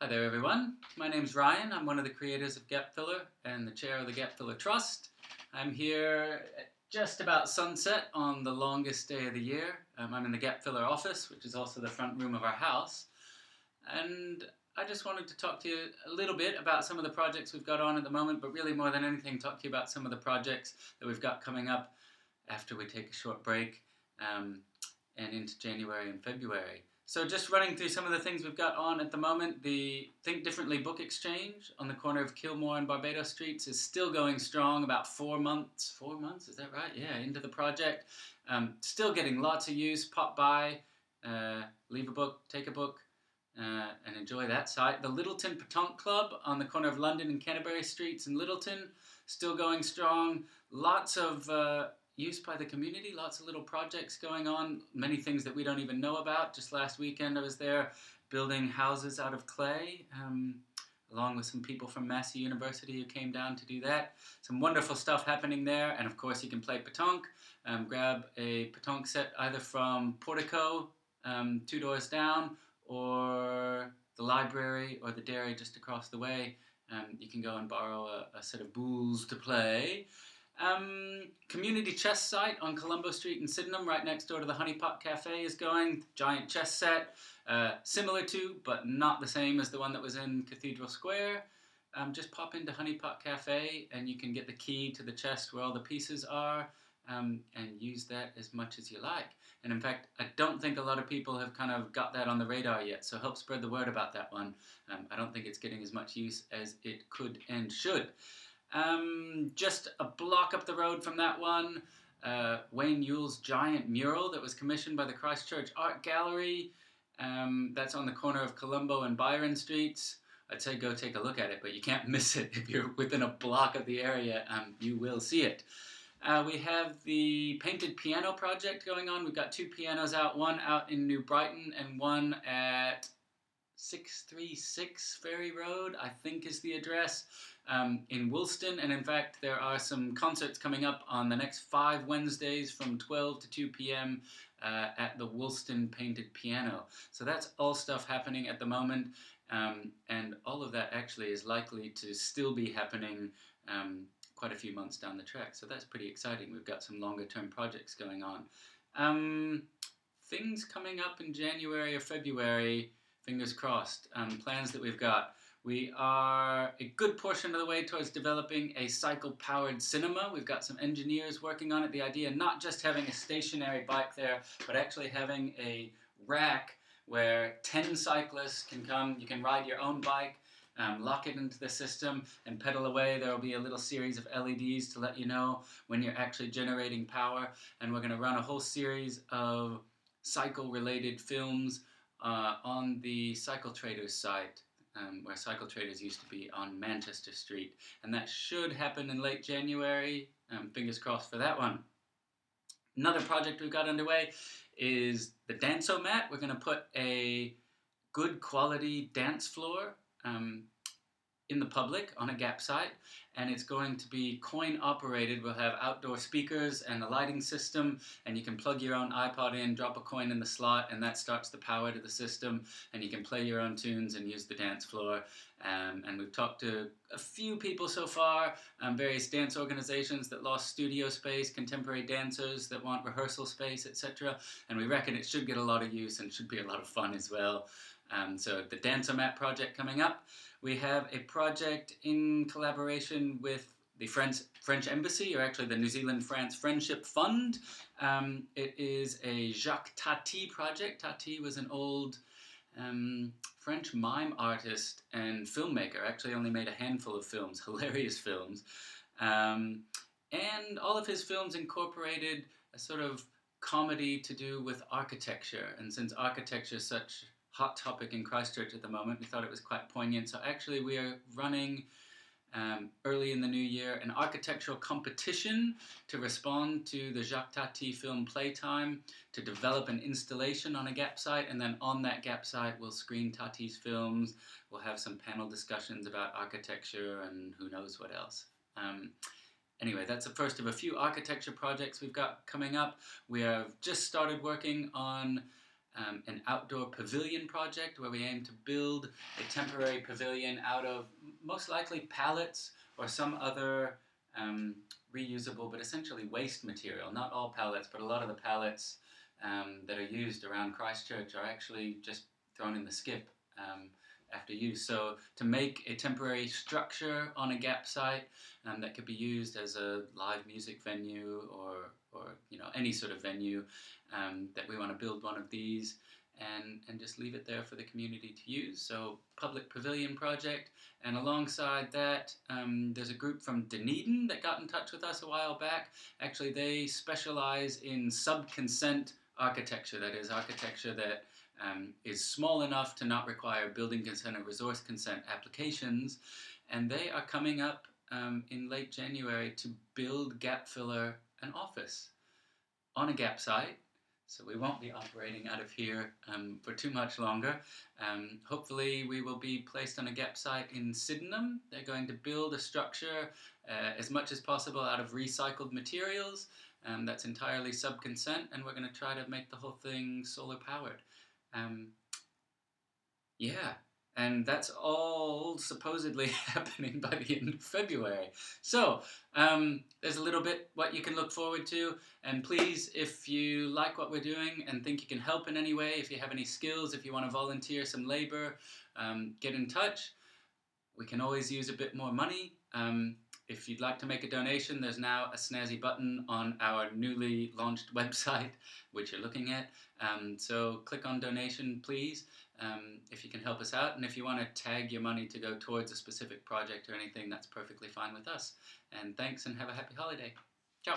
Hi there everyone, my name's Ryan. I'm one of the creators of Gap Filler and the chair of the Gap Filler Trust. I'm here at just about sunset on the longest day of the year. I'm in the Gap Filler office, which is also the front room of our house. And I just wanted to talk to you a little bit about some of the projects we've got on at the moment, but really more than anything talk to you about some of the projects that we've got coming up after we take a short break and into January and February. So just running through some of the things we've got on at the moment, the Think Differently book exchange on the corner of Kilmore and Barbados Streets is still going strong, about 4 months, is that right? Yeah, into the project. Still getting lots of use. Pop by, leave a book, take a book, and enjoy that site. The Littleton Petanque Club on the corner of London and Canterbury Streets in Littleton, still going strong. Lots of use by the community, lots of little projects going on, many things that we don't even know about. Just last weekend I was there building houses out of clay, along with some people from Massey University who came down to do that. Some wonderful stuff happening there, and of course you can play petanque. Grab a petanque set either from Portico, 2 doors down, or the library or the dairy just across the way. You can go and borrow a set of boules to play. Community chess site on Colombo Street in Sydenham, right next door to the Honey Pot Cafe, is going. Giant chess set, similar to, but not the same as the one that was in Cathedral Square. Just pop into Honey Pot Cafe and you can get the key to the chest where all the pieces are, and use that as much as you like. And in fact, I don't think a lot of people have kind of got that on the radar yet, so help spread the word about that one. I don't think it's getting as much use as it could and should. Just a block up the road from that one, Wayne Yule's giant mural that was commissioned by the Christchurch Art Gallery. That's on the corner of Colombo and Byron Streets. I'd say go take a look at it, but you can't miss it. If you're within a block of the area, you will see it. We have the Painted Piano project going on. We've got 2 pianos out, one out in New Brighton and one at 636 Ferry Road, I think is the address, in Woolston. And in fact, there are some concerts coming up on the next 5 Wednesdays from 12 to 2 p.m. At the Woolston Painted Piano. So that's all stuff happening at the moment, and all of that actually is likely to still be happening quite a few months down the track. So that's pretty exciting. We've got some longer term projects going on. Things coming up in January or February, fingers crossed, plans that we've got. We are a good portion of the way towards developing a cycle-powered cinema. We've got some engineers working on it. The idea not just having a stationary bike there, but actually having a rack where 10 cyclists can come. You can ride your own bike, lock it into the system, and pedal away. There will be a little series of LEDs to let you know when you're actually generating power. And we're going to run a whole series of cycle-related films on the Cycle Traders site, where Cycle Traders used to be on Manchester Street. And that should happen in late January. Fingers crossed for that one. Another project we've got underway is the Dance-O-Mat. We're going to put a good quality dance floor in the public on a Gap site, and it's going to be coin operated. We'll have outdoor speakers and a lighting system, and you can plug your own iPod in, drop a coin in the slot, and that starts the power to the system, and you can play your own tunes and use the dance floor. And we've talked to a few people so far, various dance organizations that lost studio space, contemporary dancers that want rehearsal space, etc. And we reckon it should get a lot of use and should be a lot of fun as well. So the Dance-O-Mat project coming up. We have a project in collaboration with the French Embassy, or actually the New Zealand-France Friendship Fund. It is a Jacques Tati project. Tati was an old French mime artist and filmmaker. Actually only made a handful of films, hilarious films. And all of his films incorporated a sort of comedy to do with architecture. And since architecture is such hot topic in Christchurch at the moment, we thought it was quite poignant. So actually we are running early in the new year an architectural competition to respond to the Jacques Tati film Playtime, to develop an installation on a Gap site, and then on that Gap site we'll screen Tati's films. We'll have some panel discussions about architecture and who knows what else. Anyway, that's the first of a few architecture projects we've got coming up. We have just started working on an outdoor pavilion project where we aim to build a temporary pavilion out of most likely pallets or some other reusable but essentially waste material. Not all pallets, but a lot of the pallets that are used around Christchurch are actually just thrown in the skip after use. So to make a temporary structure on a gap site that could be used as a live music venue or any sort of venue that we want to build one of these and just leave it there for the community to use. So public pavilion project. And alongside that, there's a group from Dunedin that got in touch with us a while back. Actually, they specialize in sub-consent architecture. That is architecture that is small enough to not require building consent or resource consent applications. And they are coming up in late January to build Gap Filler an office on a Gap site. So we won't be operating out of here for too much longer. Hopefully we will be placed on a Gap site in Sydenham. They're going to build a structure as much as possible out of recycled materials. That's entirely sub-consent, and we're going to try to make the whole thing solar powered. Yeah, and that's all supposedly happening by the end of February. So there's a little bit what you can look forward to. And please, if you like what we're doing and think you can help in any way, if you have any skills, if you want to volunteer some labor, get in touch. We can always use a bit more money. If you'd like to make a donation, there's now a snazzy button on our newly launched website, which you're looking at. So click on donation, please, if you can help us out. And if you want to tag your money to go towards a specific project or anything, that's perfectly fine with us. And thanks, and have a happy holiday. Ciao.